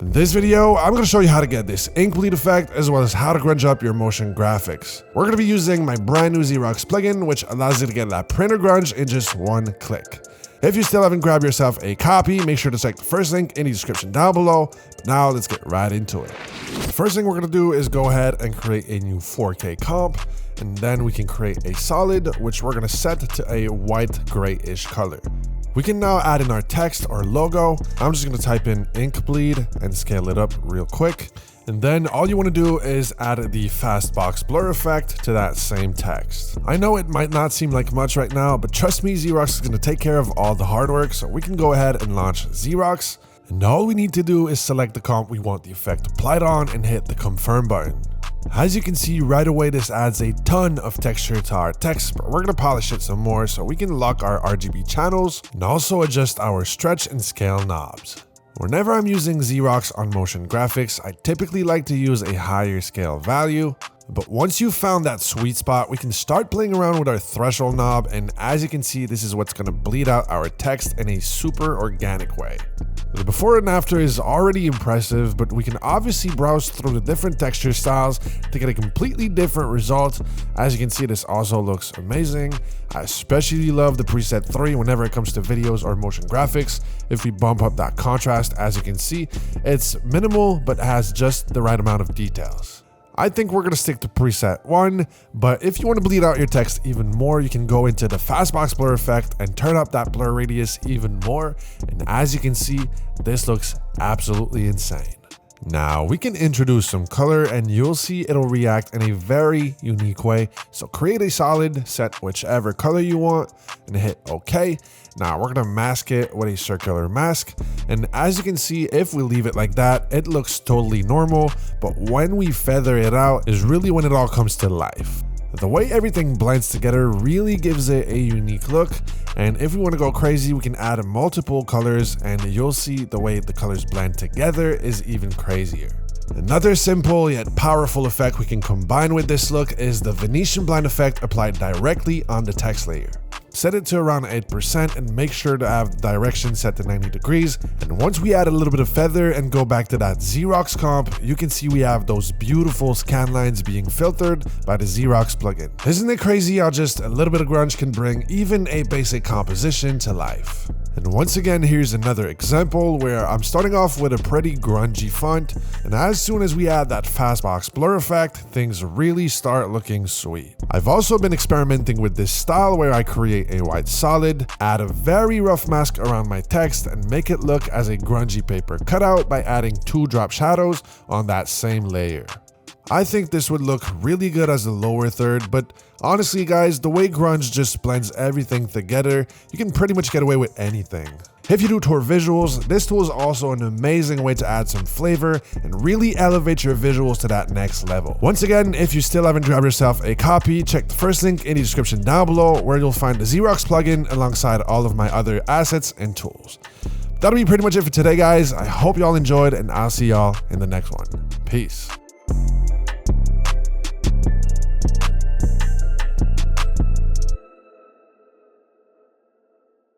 In this video, I'm going to show you how to get this ink bleed effect as well as how to grunge up your motion graphics. We're going to be using my brand new Xerox plugin, which allows you to get that printer grunge in just one click. If you still haven't grabbed yourself a copy, make sure to check the first link in the description down below. But now let's get right into it. The first thing we're going to do is go ahead and create a new 4K comp, and then we can create a solid, which we're going to set to a white grayish color. We can now add in our text or logo. I'm just going to type in ink bleed and scale it up real quick. And then all you want to do is add the fast box blur effect to that same text. I know it might not seem like much right now, but trust me, Xerox is going to take care of all the hard work, so we can go ahead and launch Xerox. And all we need to do is select the comp we want the effect applied on and hit the confirm button. As you can see right away, this adds a ton of texture to our text, but we're going to polish it some more so we can lock our RGB channels and also adjust our stretch and scale knobs. Whenever I'm using Xerox on motion graphics, I typically like to use a higher scale value. But once you've found that sweet spot, we can start playing around with our threshold knob, and as you can see, this is what's going to bleed out our text in a super organic way. The before and after is already impressive, but we can obviously browse through the different texture styles to get a completely different result. As you can see, this also looks amazing. I especially love the preset 3 whenever it comes to videos or motion graphics. If we bump up that contrast, as you can see, it's minimal but has just the right amount of details. I think we're going to stick to preset 1, but if you want to bleed out your text even more, you can go into the fastbox blur effect and turn up that blur radius even more. And as you can see, this looks absolutely insane. Now we can introduce some color and you'll see it'll react in a very unique way. So create a solid, set whichever color you want and hit OK. Now we're going to mask it with a circular mask. And as you can see, if we leave it like that, it looks totally normal. But when we feather it out is really when it all comes to life. The way everything blends together really gives it a unique look. And if we want to go crazy, we can add multiple colors and you'll see the way the colors blend together is even crazier. Another simple yet powerful effect we can combine with this look is the Venetian blind effect applied directly on the text layer. Set it to around 8% and make sure to have the direction set to 90 degrees. And once we add a little bit of feather and go back to that Xerox comp, you can see we have those beautiful scan lines being filtered by the Xerox plugin. Isn't it crazy how just a little bit of grunge can bring even a basic composition to life? And once again, here's another example where I'm starting off with a pretty grungy font, and as soon as we add that fastbox blur effect, things really start looking sweet. I've also been experimenting with this style where I create a white solid, add a very rough mask around my text, and make it look as a grungy paper cutout by adding 2 drop shadows on that same layer. I think this would look really good as the lower third, but honestly guys, the way grunge just blends everything together, you can pretty much get away with anything. If you do tour visuals, this tool is also an amazing way to add some flavor and really elevate your visuals to that next level. Once again, if you still haven't grabbed yourself a copy, check the first link in the description down below where you'll find the Xerox plugin alongside all of my other assets and tools. That'll be pretty much it for today guys. I hope y'all enjoyed and I'll see y'all in the next one. Peace.